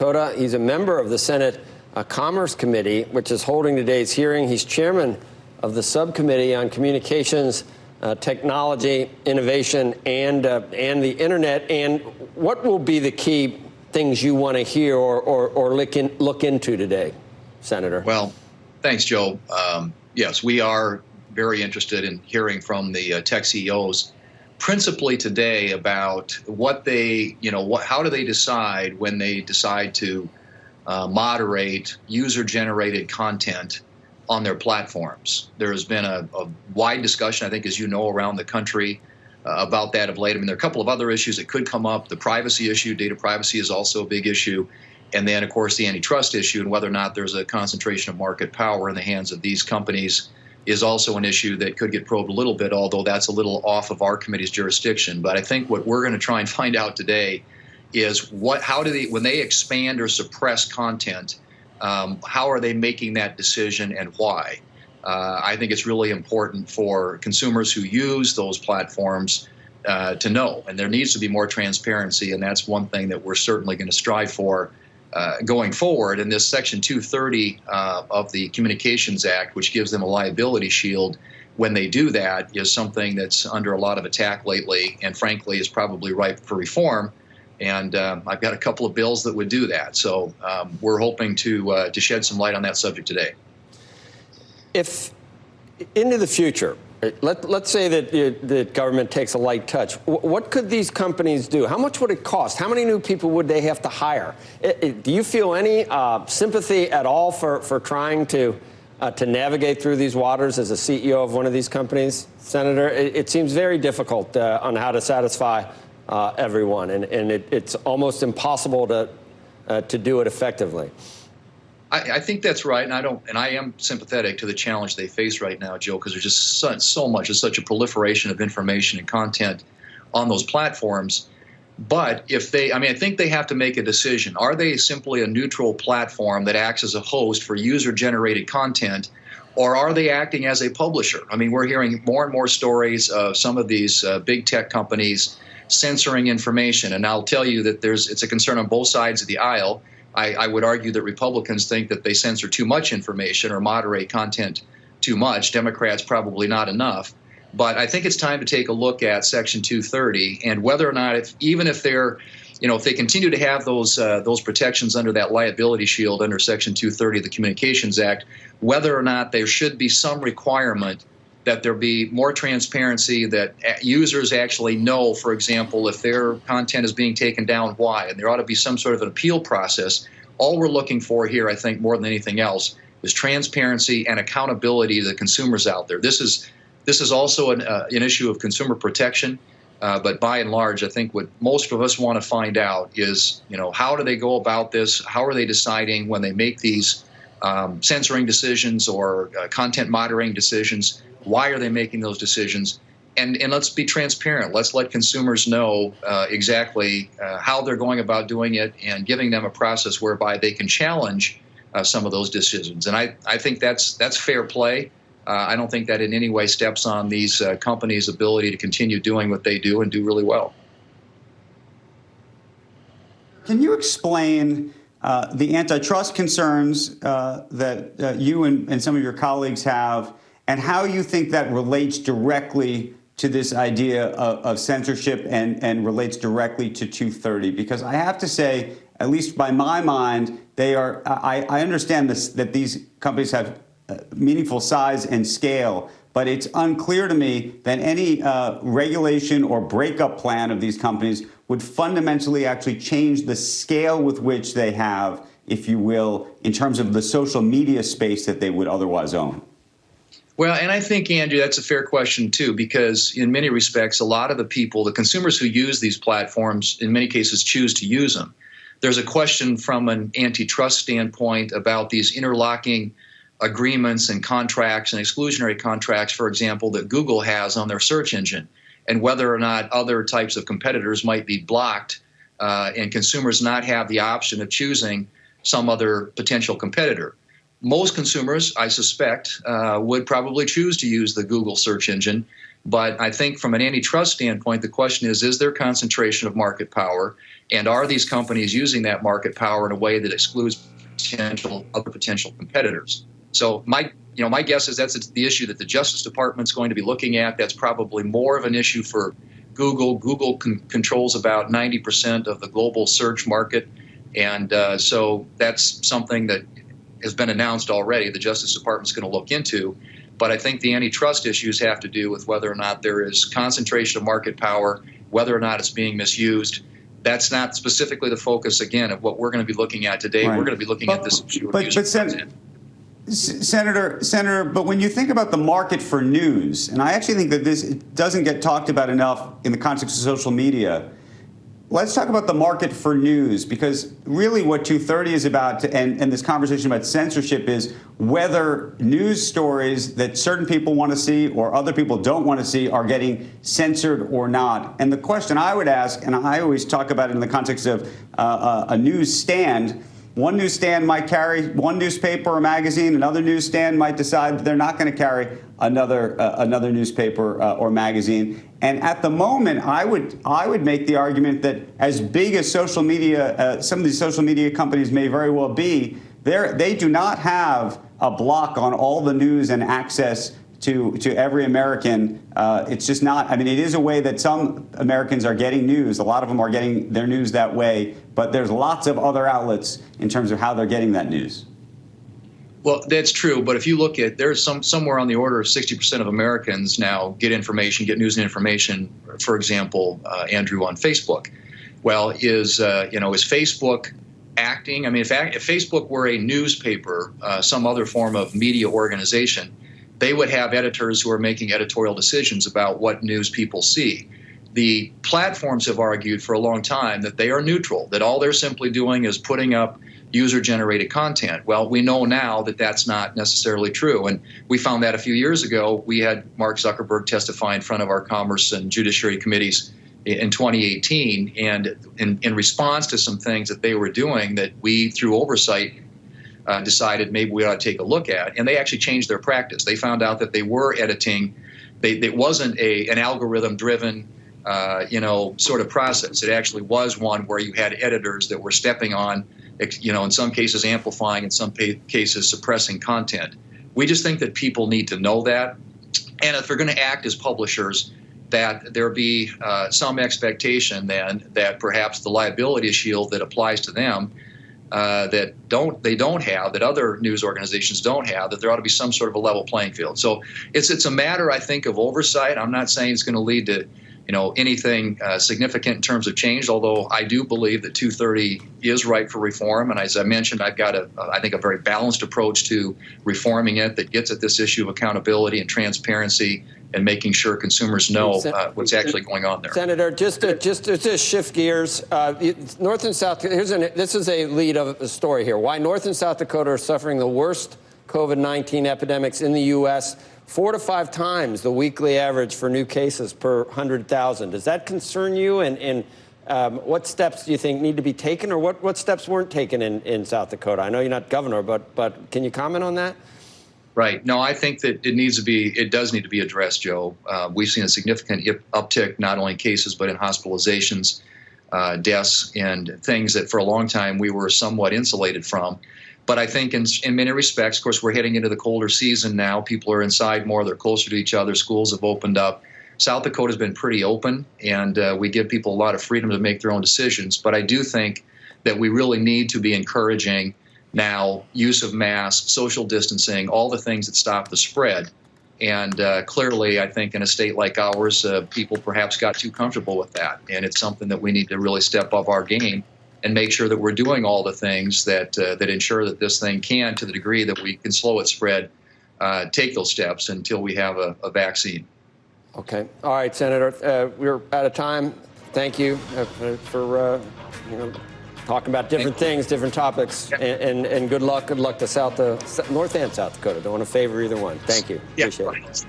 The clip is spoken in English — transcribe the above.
Dakota. He's a member of the Senate Commerce Committee, which is holding today's hearing. He's chairman of the subcommittee on communications, technology, innovation, and the internet. And what will be the key things you want to hear or look into today, Senator? Well, thanks, Joe. Yes, we are very interested in hearing from the tech CEOs, principally today, about what they, how do they decide when they decide to moderate user-generated content on their platforms. There has been a wide discussion, I think, as you know, around the country about that of late. I mean, there are a couple of other issues that could come up. The privacy issue, data privacy, is also a big issue. And then, of course, the antitrust issue and whether or not there's a concentration of market power in the hands of these companies is also an issue that could get probed a little bit, although that's a little off of our committee's jurisdiction. But I think what we're going to try and find out today is how do they, when they expand or suppress content, how are they making that decision and why? I think it's really important for consumers who use those platforms to know, and there needs to be more transparency, and that's one thing that we're certainly going to strive for going forward. And this Section 230 of the Communications Act, which gives them a liability shield when they do that, is something that's under a lot of attack lately, and frankly is probably ripe for reform. And I've got a couple of bills that would do that. So we're hoping to shed some light on that subject today. If into the future, let's say that the government takes a light touch, what could these companies do? How much would it cost? How many new people would they have to hire? Do you feel any sympathy at all for trying to navigate through these waters as a CEO of one of these companies, Senator? It seems very difficult on how to satisfy everyone, and it's almost impossible to do it effectively. I think that's right, and I am sympathetic to the challenge they face right now, Joe, because there's just there's such a proliferation of information and content on those platforms. But if they, I think they have to make a decision. Are they simply a neutral platform that acts as a host for user-generated content, or are they acting as a publisher? I mean, we're hearing more and more stories of some of these big tech companies censoring information, and I'll tell you that it's a concern on both sides of the aisle. I would argue that Republicans think that they censor too much information or moderate content too much. Democrats probably not enough. But I think it's time to take a look at Section 230 and whether or not, even if they're, if they continue to have those protections under that liability shield under Section 230 of the Communications Act, whether or not there should be some requirement that there be more transparency, that users actually know, for example, if their content is being taken down, why, and there ought to be some sort of an appeal process. All we're looking for here, I think, more than anything else, is transparency and accountability to the consumers out there. This is also an issue of consumer protection, but by and large, I think what most of us want to find out is, how do they go about this? How are they deciding when they make these censoring decisions or content moderating decisions? Why are they making those decisions? And let's be transparent. Let's let consumers know exactly how they're going about doing it, and giving them a process whereby they can challenge some of those decisions. And I think that's fair play. I don't think that in any way steps on these companies' ability to continue doing what they do and do really well. Can you explain the antitrust concerns that you and some of your colleagues have, and how you think that relates directly to this idea of censorship and relates directly to 230? Because I have to say, at least by my mind, they are. I understand that these companies have meaningful size and scale, but it's unclear to me that any regulation or breakup plan of these companies would fundamentally actually change the scale with which they have, if you will, in terms of the social media space that they would otherwise own. Well, and I think, Andrew, that's a fair question, too, because in many respects, a lot of the people, the consumers who use these platforms, in many cases choose to use them. There's a question from an antitrust standpoint about these interlocking agreements and contracts and exclusionary contracts, for example, that Google has on their search engine, and whether or not other types of competitors might be blocked and consumers not have the option of choosing some other potential competitor. Most consumers, I suspect, would probably choose to use the Google search engine. But I think from an antitrust standpoint, the question is there concentration of market power? And are these companies using that market power in a way that excludes other potential competitors? So my guess is that's the issue that the Justice Department's going to be looking at. That's probably more of an issue for Google. Google controls about 90% of the global search market. And so that's something that has been announced already. The Justice Department's going to look into. But I think the antitrust issues have to do with whether or not there is concentration of market power, whether or not it's being misused. That's not specifically the focus, again, of what we're going to be looking at today. Right. We're going to be looking at this issue of user content. Senator, but when you think about the market for news, and I actually think that this doesn't get talked about enough in the context of social media, let's talk about the market for news, because really what 230 is about, and this conversation about censorship, is whether news stories that certain people want to see or other people don't want to see are getting censored or not. And the question I would ask, and I always talk about it in the context of a newsstand, one newsstand might carry one newspaper or magazine, another newsstand might decide that they're not going to carry another newspaper or magazine. And at the moment, I would make the argument that as big as social media, some of these social media companies may very well be, they do not have a block on all the news and access to every American. It's just not. I mean, it is a way that some Americans are getting news. A lot of them are getting their news that way. But there's lots of other outlets in terms of how they're getting that news. Well, that's true. But if you look at, there's somewhere on the order of 60% of Americans now get news and information, for example, Andrew, on Facebook. Well, is Facebook acting? I mean, if Facebook were a newspaper, some other form of media organization, they would have editors who are making editorial decisions about what news people see. The platforms have argued for a long time that they are neutral, that all they're simply doing is putting up user-generated content. Well, we know now that that's not necessarily true, and we found that a few years ago. We had Mark Zuckerberg testify in front of our Commerce and Judiciary Committees in 2018, and in response to some things that they were doing that we, through oversight, decided maybe we ought to take a look at, and they actually changed their practice. They found out that they were editing. It wasn't an algorithm-driven sort of process. It actually was one where you had editors that were stepping on, in some cases amplifying, in some cases suppressing content. We just think that people need to know that. And if they're going to act as publishers, that there be some expectation then that perhaps the liability shield that applies to them that other news organizations don't have, that there ought to be some sort of a level playing field. So it's a matter, I think, of oversight. I'm not saying it's going to lead to anything significant in terms of change, although I do believe that 230 is ripe for reform. And as I mentioned, I've got I think a very balanced approach to reforming it that gets at this issue of accountability and transparency and making sure consumers know what's actually going on there. Senator, just to shift gears, North and South, this is a lead of a story here. Why North and South Dakota are suffering the worst COVID-19 epidemics in the U.S., 4 to 5 times the weekly average for new cases per 100,000. Does that concern you? And what steps do you think need to be taken, or what steps weren't taken in South Dakota? I know you're not governor, but can you comment on that? Right. No, I think that it does need to be addressed, Joe. We've seen a significant uptick, not only in cases, but in hospitalizations, deaths, and things that for a long time we were somewhat insulated from. But I think in many respects, of course, we're heading into the colder season now. People are inside more. They're closer to each other. Schools have opened up. South Dakota's been pretty open, and we give people a lot of freedom to make their own decisions. But I do think that we really need to be encouraging now use of masks, social distancing, all the things that stop the spread. And clearly, I think in a state like ours, people perhaps got too comfortable with that. And it's something that we need to really step up our game and make sure that we're doing all the things that ensure that this thing can, to the degree that we can slow its spread, take those steps until we have a vaccine. Okay. All right, Senator. We're out of time. Thank you for talking about different things, different topics, and good luck. Good luck to North and South Dakota. Don't want to favor either one. Thank you. Yeah, appreciate it.